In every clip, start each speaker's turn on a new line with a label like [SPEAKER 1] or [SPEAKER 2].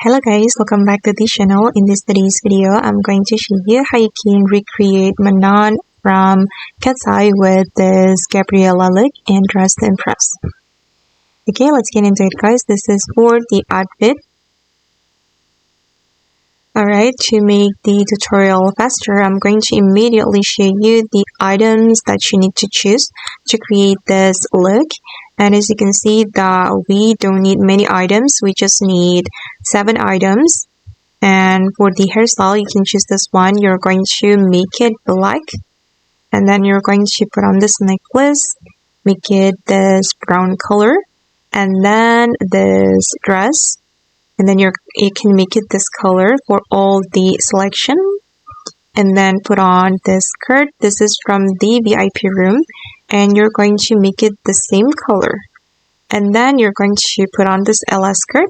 [SPEAKER 1] Hello guys, welcome back to the channel. In today's video, I'm going to show you how you can recreate Manon from Katseye with this Gabriella look and Dress to Impress. Okay, let's get into it guys. This is for the outfit. Alright, to make the tutorial faster, I'm going to immediately show you the items that you need to choose to create this look. And as you can see that we don't need many items, we just need 7 items. And for the hairstyle, you can choose this one. You're going to make it black. And then you're going to put on this necklace, make it this brown color. And then this dress. And then you can make it this color for all the selection. And then put on this skirt. This is from the VIP room. And you're going to make it the same color. And then you're going to put on this Ella skirt.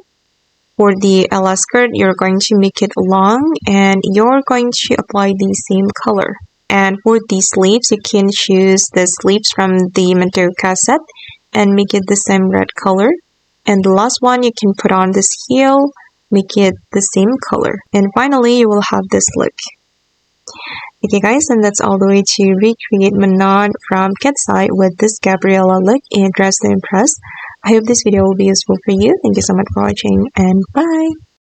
[SPEAKER 1] For the Ella skirt, you're going to make it long. And you're going to apply the same color. And for the sleeves, you can choose the sleeves from the Mantoka set. And make it the same red color. And the last one, you can put on this heel, make it the same color. And finally, you will have this look. Okay guys, and that's all the way to recreate Manon from Katseye with this Gabriella look and Dress to Impress. I hope this video will be useful for you. Thank you so much for watching and bye!